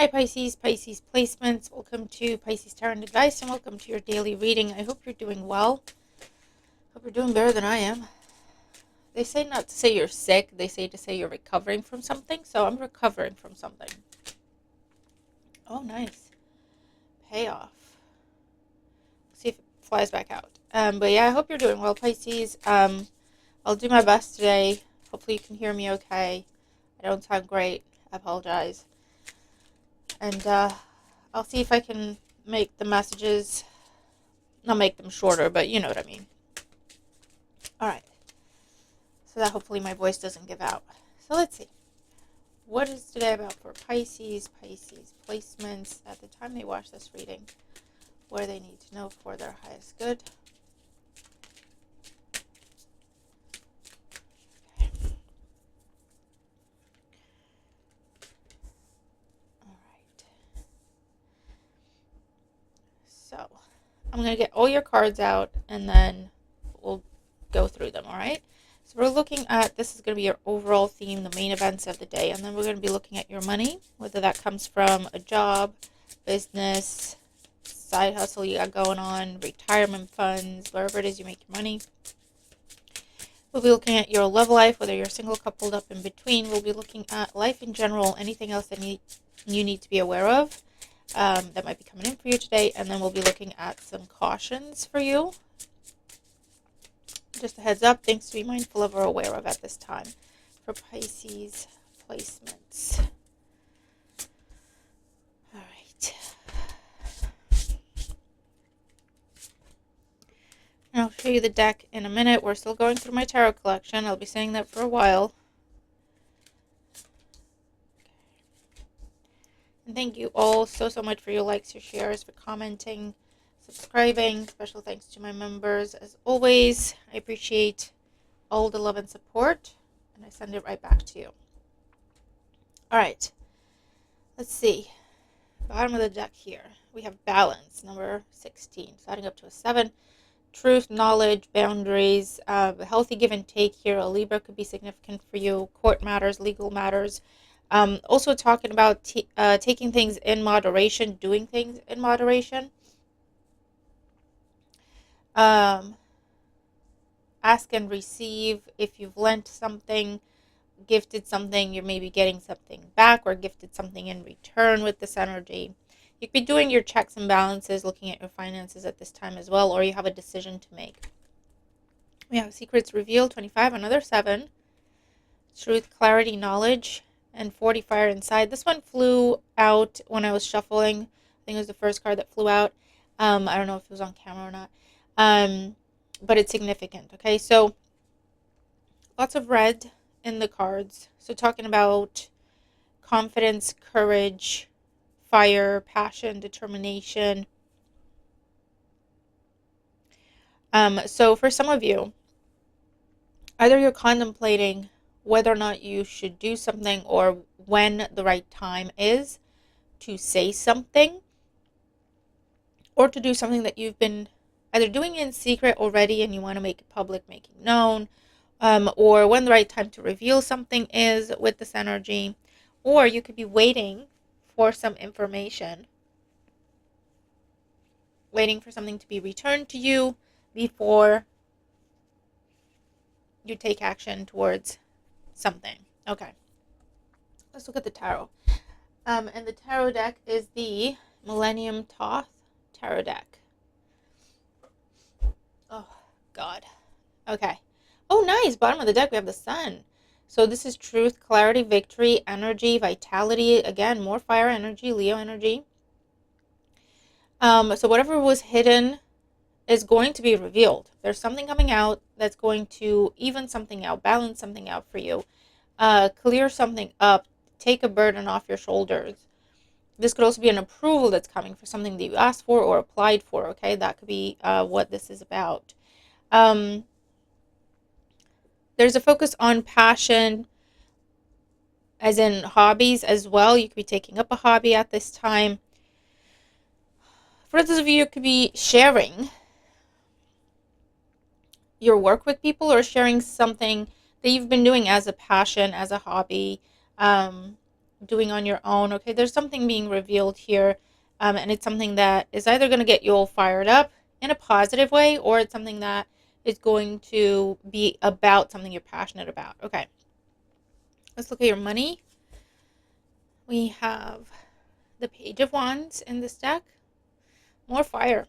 Hi Pisces, Pisces placements. Welcome to Pisces Tarot and Advice and welcome to your daily reading. I hope you're doing well. Hope you're doing better than I am. They say not to say you're sick. They say to say you're recovering from something. So I'm recovering from something. Oh, nice. Payoff. See if it flies back out. But yeah, I hope you're doing well, Pisces. I'll do my best today. Hopefully you can hear me okay. I don't sound great. I apologize. And I'll see if I can make the messages, not make them shorter, but you know what I mean. Alright, so that hopefully my voice doesn't give out. So let's see. What is today about for Pisces? Pisces placements at the time they watch this reading. What do they need to know for their highest good? So, I'm going to get all your cards out and then we'll go through them, alright? So we're looking at, this is going to be your overall theme, the main events of the day, and then we're going to be looking at your money, whether that comes from a job, business, side hustle you got going on, retirement funds, wherever it is you make your money. We'll be looking at your love life, whether you're single, coupled, up in between. We'll be looking at life in general, anything else that you need to be aware of. That might be coming in for you today, and then we'll be looking at some cautions for you. Just a heads up, things to be mindful of or aware of at this time for Pisces placements. All right. And I'll show you the deck in a minute. We're still going through my tarot collection. I'll be saying that for a while. And thank you all so much for your likes, your shares, for commenting, subscribing. Special thanks to my members. As always, I appreciate all the love and support, and I send it right back to you. All right, let's see. Bottom of the deck here, we have balance, number 16, starting up to a 7. Truth, knowledge, boundaries, healthy give and take here. A Libra could be significant for you. Court matters, legal matters. Also talking about taking things in moderation, doing things in moderation. Ask and receive. If you've lent something, gifted something, you're maybe getting something back or gifted something in return with this energy. You could be doing your checks and balances, looking at your finances at this time as well, or you have a decision to make. We have secrets revealed, 25, another 7. Truth, clarity, knowledge, and 40 fire inside. This one flew out when I was shuffling. I think it was the first card that flew out. I don't know if it was on camera or not. But it's significant. Okay, so lots of red in the cards. So talking about confidence, courage, fire, passion, determination. So for some of you, either you're contemplating whether or not you should do something or when the right time is to say something or to do something that you've been either doing in secret already and you want to make it public, make it known, or when the right time to reveal something is with this energy, or you could be waiting for some information, waiting for something to be returned to you before you take action towards something. Okay, let's look at the tarot. And the tarot deck is the Millennium Thoth tarot deck. Oh, God. Okay. Oh, nice. Bottom of the deck, we have the Sun. So this is truth, clarity, victory, energy, vitality. Again, more fire energy, Leo energy. So whatever was hidden is going to be revealed. There's something coming out that's going to even something out, balance something out for you, clear something up, take a burden off your shoulders. This could also be an approval that's coming for something that you asked for or applied for, okay? That could be what this is about. There's a focus on passion, as in hobbies as well. You could be taking up a hobby at this time. For those of you, it could be sharing your work with people or sharing something that you've been doing as a passion, as a hobby, doing on your own. Okay, there's something being revealed here, and it's something that is either going to get you all fired up in a positive way, or it's something that is going to be about something you're passionate about. Okay, let's look at your money. We have the Page of Wands in this deck. More fire.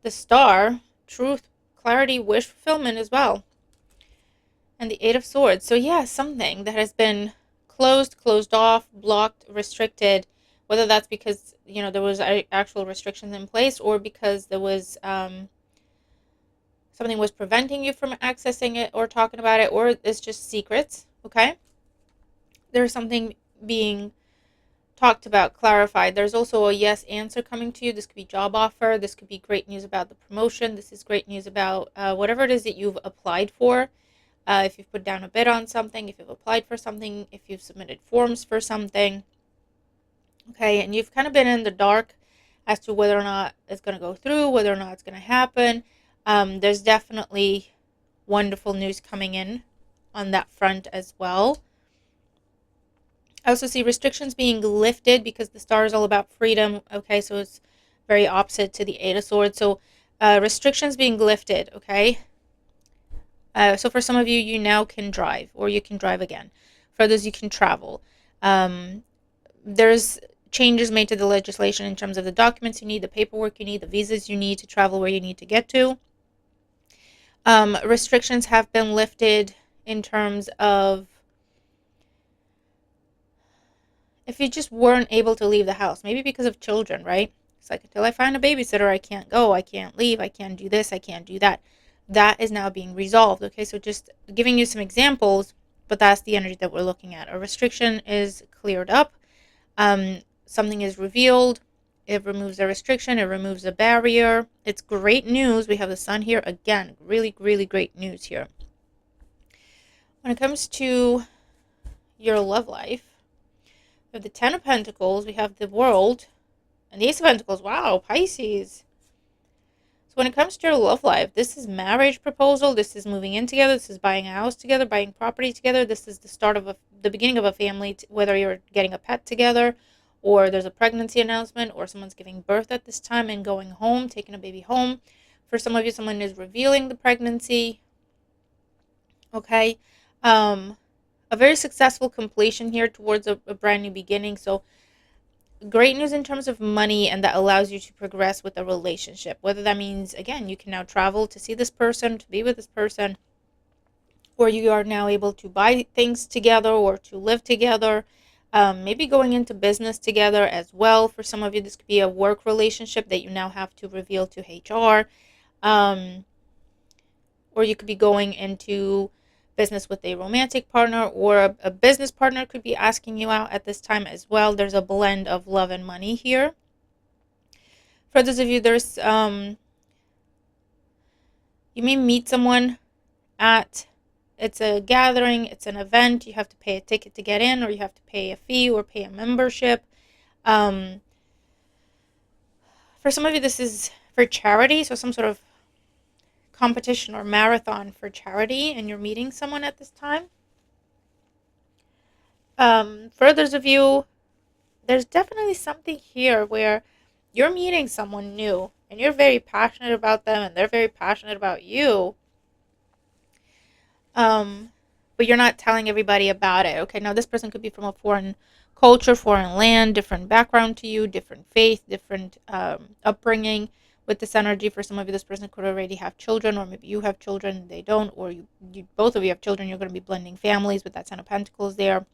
The Star, truth, clarity, wish fulfillment as well. And the Eight of Swords. So yeah, something that has been closed off, blocked, restricted, whether that's because, there was actual restrictions in place, or because there was something was preventing you from accessing it or talking about it, or it's just secrets, okay? There's something being talked about, clarified. There's also a yes answer coming to you. This could be job offer. This could be great news about the promotion. This is great news about whatever it is that you've applied for. If you've put down a bid on something, if you've applied for something, if you've submitted forms for something. Okay, and you've kind of been in the dark as to whether or not it's going to go through, whether or not it's going to happen. There's definitely wonderful news coming in on that front as well. I also see restrictions being lifted because the Star is all about freedom. Okay, so it's very opposite to the Eight of Swords. So restrictions being lifted, okay? So for some of you, you now can drive, or you can drive again. For others, you can travel. There's changes made to the legislation in terms of the documents you need, the paperwork you need, the visas you need to travel where you need to get to. Restrictions have been lifted in terms of if you just weren't able to leave the house, maybe because of children, right? It's like, until I find a babysitter, I can't go, I can't leave, I can't do this, I can't do that. That is now being resolved, okay? So just giving you some examples, but that's the energy that we're looking at. A restriction is cleared up. Something is revealed. It removes a restriction. It removes a barrier. It's great news. We have the Sun here again. Really, really great news here. When it comes to your love life, we have the Ten of Pentacles. We have the World. And the Ace of Pentacles. Wow, Pisces. So when it comes to your love life, this is marriage proposal. This is moving in together. This is buying a house together, buying property together. This is the start of the beginning of a family, whether you're getting a pet together, or there's a pregnancy announcement, or someone's giving birth at this time and going home, taking a baby home. For some of you, someone is revealing the pregnancy. Okay. A very successful completion here towards a brand new beginning. So great news in terms of money, and that allows you to progress with a relationship. Whether that means, again, you can now travel to see this person, to be with this person, or you are now able to buy things together or to live together. Maybe going into business together as well. For some of you, this could be a work relationship that you now have to reveal to HR. Or you could be going into business with a romantic partner, or a business partner could be asking you out at this time as well. There's a blend of love and money here. For those of you, there's you may meet someone at, it's a gathering, it's an event, you have to pay a ticket to get in, or you have to pay a fee or pay a membership. For some of you, this is for charity, so some sort of competition or marathon for charity, and you're meeting someone at this time. For others of you, there's definitely something here where you're meeting someone new and you're very passionate about them and they're very passionate about you. But you're not telling everybody about it. Okay, now this person could be from a foreign culture, foreign land, different background to you, different faith, different upbringing. With this energy, for some of you, this person could already have children, or maybe you have children, they don't, or you both of you have children. You're going to be blending families with that Ten of Pentacles there.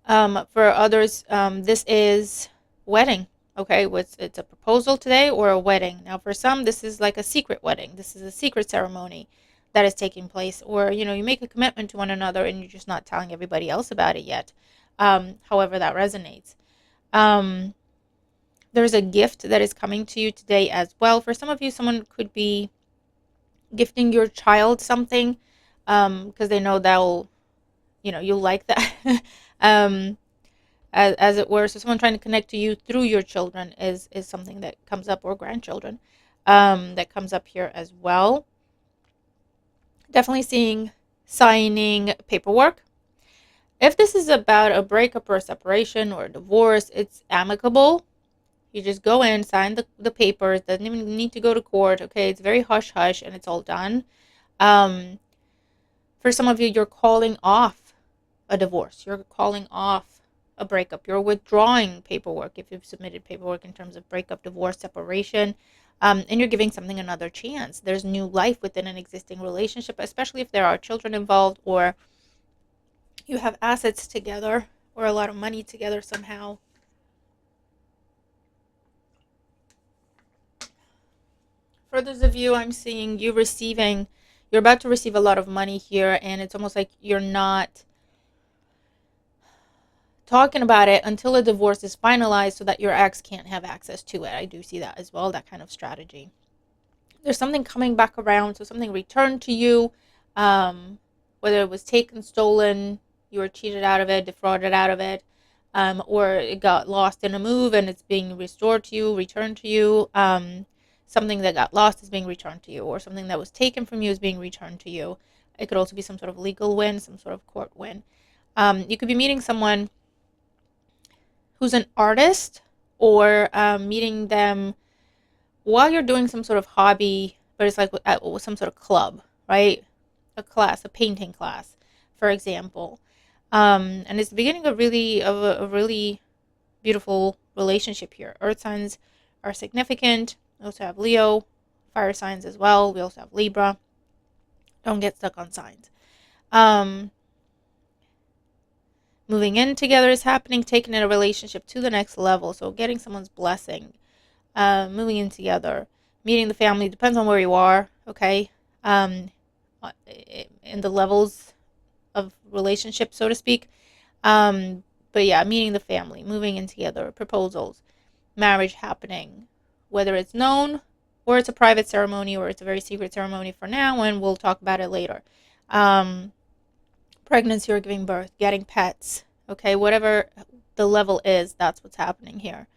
For others, this is wedding. Okay, it's a proposal today or a wedding. Now, for some, this is like a secret wedding. This is a secret ceremony that is taking place, or you make a commitment to one another and you're just not telling everybody else about it yet. However that resonates. There's a gift that is coming to you today as well. For some of you, someone could be gifting your child something because they know that'll, you'll like that. As it were. So someone trying to connect to you through your children is something that comes up, or grandchildren that comes up here as well. Definitely seeing signing paperwork. If this is about a breakup or a separation or a divorce, it's amicable. You just go in, sign the papers, doesn't even need to go to court. Okay, it's very hush hush and it's all done. Um, for some of you, you're calling off a divorce. You're calling off a breakup. You're withdrawing paperwork if you've submitted paperwork in terms of breakup, divorce, separation. And you're giving something another chance. There's new life within an existing relationship, especially if there are children involved or you have assets together or a lot of money together somehow. For those of you, I'm seeing you receiving, you're about to receive a lot of money here, and it's almost like you're not talking about it until a divorce is finalized so that your ex can't have access to it. I do see that as well, that kind of strategy. There's something coming back around, so something returned to you, whether it was taken, stolen, you were cheated out of it, defrauded out of it, or it got lost in a move and it's being restored to you, returned to you. Something that got lost is being returned to you, or something that was taken from you is being returned to you. It could also be some sort of legal win, some sort of court win. You could be meeting someone who's an artist, or meeting them while you're doing some sort of hobby, but it's like at some sort of club, right? A class, a painting class, for example. And it's the beginning of a really beautiful relationship here. Earth signs are significant. We also have Leo, fire signs as well. We also have Libra. Don't get stuck on signs. Um, Moving in together is happening, taking a relationship to the next level. So getting someone's blessing, moving in together, meeting the family, depends on where you are, okay? Um, in the levels of relationship, so to speak. But yeah, meeting the family, moving in together, proposals, marriage happening, whether it's known or it's a private ceremony or it's a very secret ceremony for now, and we'll talk about it later. Um, Pregnancy or giving birth, getting pets, okay, whatever the level is, that's what's happening here.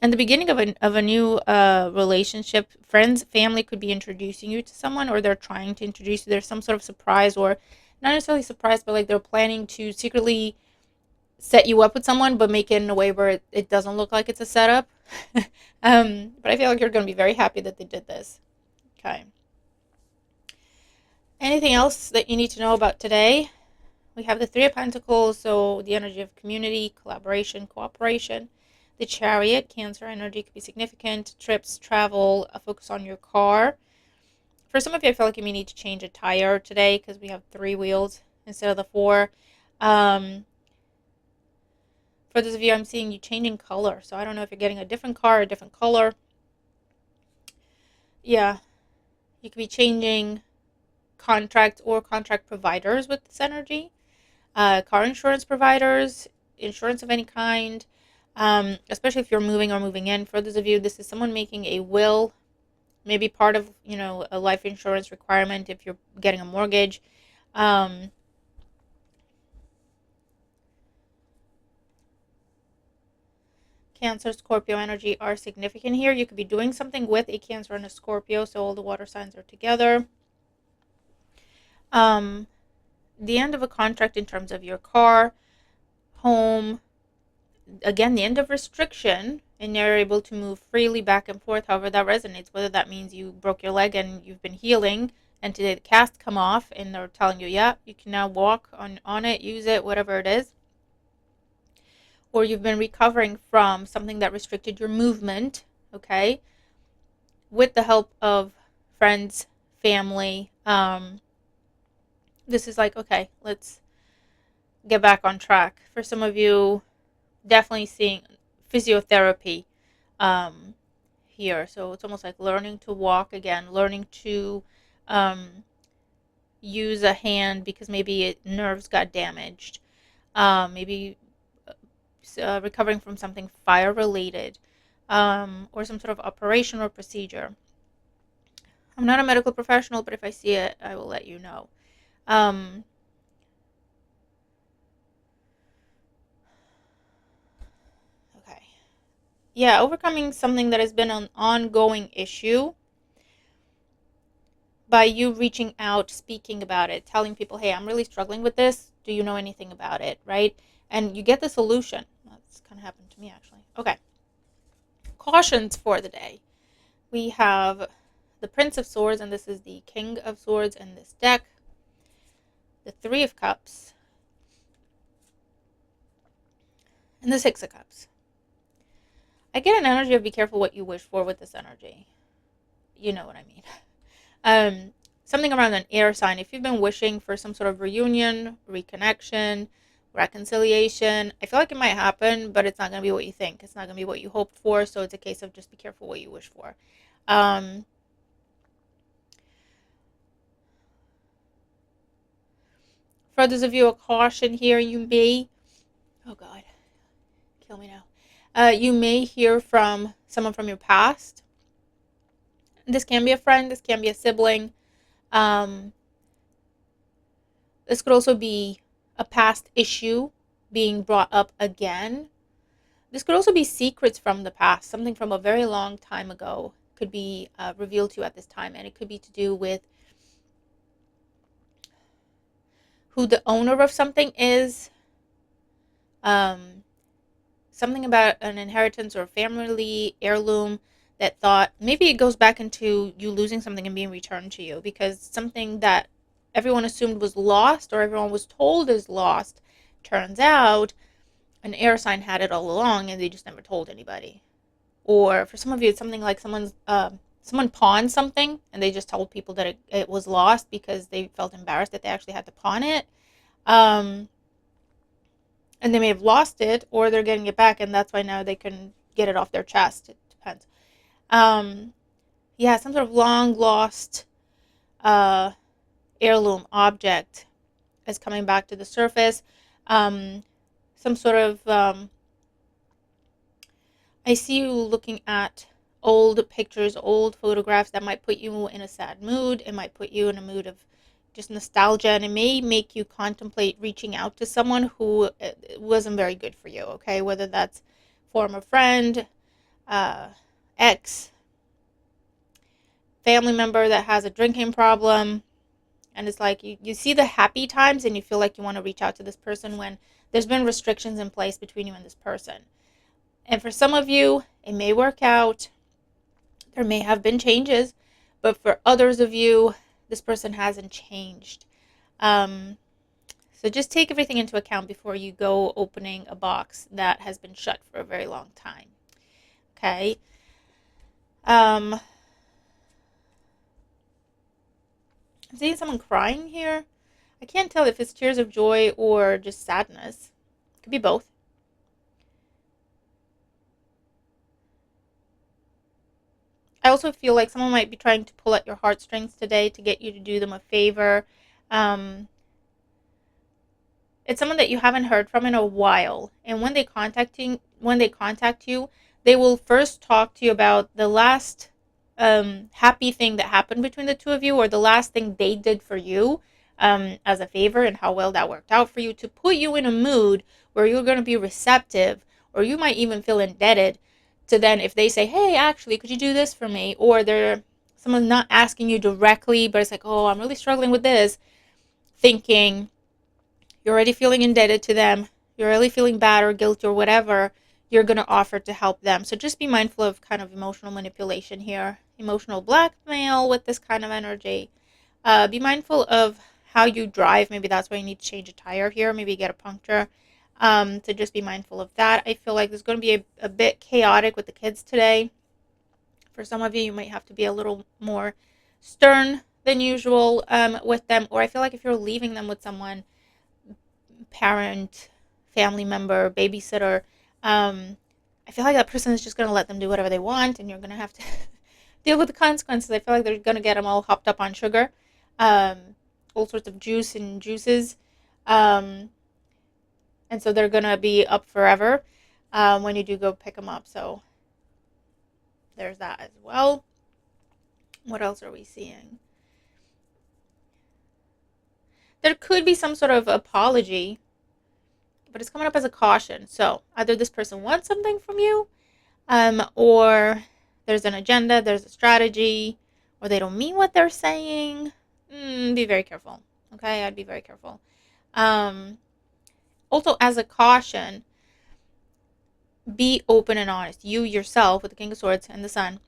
And the beginning of a new relationship, friends, family could be introducing you to someone, or they're trying to introduce you. There's some sort of surprise, or not necessarily surprise, but like they're planning to secretly set you up with someone, but make it in a way where it doesn't look like it's a setup. But I feel like you're going to be very happy that they did this. Okay. Anything else that you need to know about today? We have the Three of Pentacles, so the energy of community, collaboration, cooperation. The Chariot, Cancer energy could be significant. Trips, travel, a focus on your car. For some of you, I feel like you may need to change a tire today because we have 3 wheels instead of the 4. For those of you, I'm seeing you changing color. So I don't know if you're getting a different car, a different color. Yeah, you could be changing contracts or contract providers with this energy. Car insurance providers, insurance of any kind, especially if you're moving or moving in. For those of you, this is someone making a will, maybe part of, a life insurance requirement if you're getting a mortgage. Cancer, Scorpio energy are significant here. You could be doing something with a Cancer and a Scorpio, so all the water signs are together. The end of a contract in terms of your car, home, again, the end of restriction, and you're able to move freely back and forth however that resonates, whether that means you broke your leg and you've been healing and today the cast come off and they're telling you, yeah, you can now walk on it, use it, whatever it is, or you've been recovering from something that restricted your movement, okay, with the help of friends, family. This is like, okay, let's get back on track. For some of you, definitely seeing physiotherapy um, here. So it's almost like learning to walk again, learning to use a hand because maybe nerves got damaged. Maybe recovering from something fire related, or some sort of operation or procedure. I'm not a medical professional, but if I see it, I will let you know. Um, okay. Yeah, overcoming something that has been an ongoing issue. by you reaching out, speaking about it, telling people, hey, I'm really struggling with this. Do you know anything about it, right? And you get the solution. That's kind of happened to me, actually. Okay. Cautions for the day. We have the Prince of Swords, and this is the King of Swords in this deck. The Three of Cups. And the Six of Cups. I get an energy of be careful what you wish for with this energy. You know what I mean. Something around an air sign. If you've been wishing for some sort of reunion, reconnection, reconciliation, I feel like it might happen, but it's not going to be what you think. It's not going to be what you hoped for, so it's a case of just be careful what you wish for. For others of you, a caution here, you may, oh God, kill me now. You may hear from someone from your past. This can be a friend, this can be a sibling. This could also be a past issue being brought up again. This could also be secrets from the past, something from a very long time ago could be revealed to you at this time, and it could be to do with who the owner of something is, something about an inheritance or a family heirloom that thought, maybe it goes back into you losing something and being returned to you, because something that everyone assumed was lost or everyone was told is lost, turns out an air sign had it all along and they just never told anybody. Or for some of you, it's something like someone pawned something and they just told people that it was lost because they felt embarrassed that they actually had to pawn it. And they may have lost it, or they're getting it back, and that's why now they can get it off their chest. It depends. Yeah, some sort of long lost heirloom object is coming back to the surface. Some sort of I see you looking at old pictures, old photographs that might put you in a sad mood. It might put you in a mood of just nostalgia, and it may make you contemplate reaching out to someone who wasn't very good for you, okay? Whether that's former friend, ex, family member that has a drinking problem, and it's like you see the happy times and you feel like you want to reach out to this person when there's been restrictions in place between you and this person. And for some of you, it may work out. There may have been changes, but for others of you, this person hasn't changed. So just take everything into account before you go opening a box that has been shut for a very long time. Okay. I'm seeing someone crying here. I can't tell if it's tears of joy or just sadness. It could be both. I also feel like someone might be trying to pull at your heartstrings today to get you to do them a favor. It's someone that you haven't heard from in a while, and when they contact you, they will first talk to you about the last happy thing that happened between the two of you, or the last thing they did for you as a favor, and how well that worked out for you, to put you in a mood where you're going to be receptive, or you might even feel indebted to then, if they say, hey, actually, could you do this for me? Or someone's not asking you directly, but it's like, oh, I'm really struggling with this, thinking you're already feeling indebted to them, you're already feeling bad or guilty or whatever, you're going to offer to help them. So just be mindful of kind of emotional manipulation here, emotional blackmail with this kind of energy. Be mindful of how you drive. Maybe that's why you need to change a tire here, maybe get a puncture. So just be mindful of that. I feel like there's going to be a bit chaotic with the kids today. For some of you, you might have to be a little more stern than usual with them. Or I feel like if you're leaving them with someone, parent, family member, babysitter, I feel like that person is just going to let them do whatever they want, and you're going to have to deal with the consequences. I feel like they're going to get them all hopped up on sugar, all sorts of juice and juices, and so they're going to be up forever when you do go pick them up. So there's that as well. What else are we seeing? There could be some sort of apology, but it's coming up as a caution. So either this person wants something from you, or there's an agenda, there's a strategy, or they don't mean what they're saying, be very careful. Okay, I'd be very careful. Um, Also, as a caution, be open and honest. You yourself, with the King of Swords and the Sun,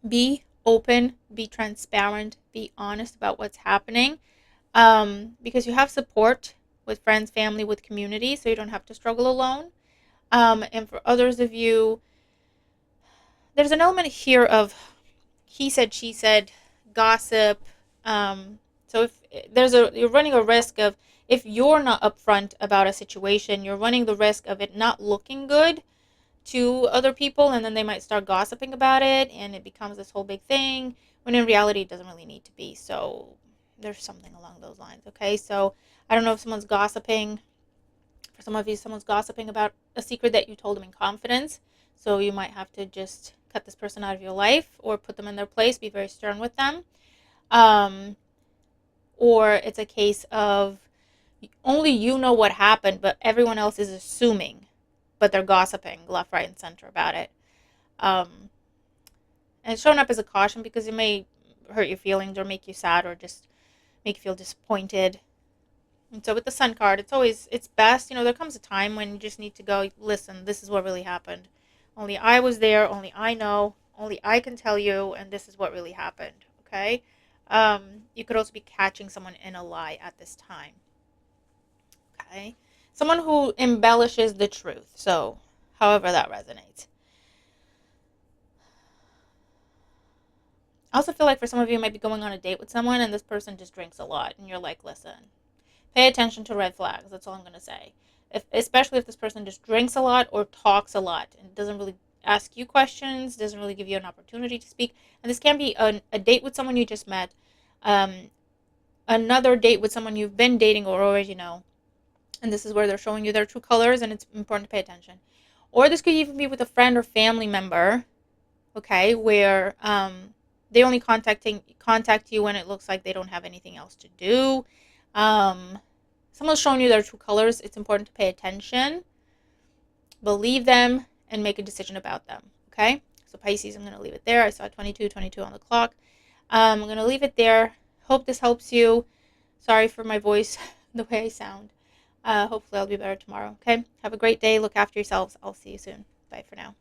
be open, be transparent, be honest about what's happening. Because you have support with friends, family, with community, so you don't have to struggle alone. And for others of you, there's an element here of he said, she said, gossip. So if you're running a risk of, if you're not upfront about a situation, you're running the risk of it not looking good to other people, and then they might start gossiping about it, and it becomes this whole big thing, when in reality it doesn't really need to be. So there's something along those lines. Okay, so I don't know if someone's gossiping. For some of you, someone's gossiping about a secret that you told them in confidence, so you might have to just cut this person out of your life or put them in their place, be very stern with them. Or it's a case of only you know what happened, but everyone else is assuming, but they're gossiping left, right, and center about it. Um, and it's showing up as a caution because it may hurt your feelings or make you sad or just make you feel disappointed. And so with the Sun card, it's best, there comes a time when you just need to go, listen, this is what really happened. Only I was there, only I know, only I can tell you, and this is what really happened, okay? You could also be catching someone in a lie at this time, okay? Someone who embellishes the truth, so however that resonates. I also feel like for some of you, you might be going on a date with someone and this person just drinks a lot, and you're like, listen, pay attention to red flags. That's all I'm going to say. Especially if this person just drinks a lot or talks a lot and doesn't really ask you questions, doesn't really give you an opportunity to speak. And this can be a date with someone you just met, another date with someone you've been dating or already know. And this is where they're showing you their true colors, and it's important to pay attention. Or this could even be with a friend or family member, okay, where they only contact you when it looks like they don't have anything else to do. Someone's showing you their true colors. It's important to pay attention, believe them, and make a decision about them. Okay? So Pisces, I'm going to leave it there. I saw 22:22 on the clock. I'm going to leave it there. Hope this helps you. Sorry for my voice, the way I sound. Hopefully I'll be better tomorrow. Okay? Have a great day. Look after yourselves. I'll see you soon. Bye for now.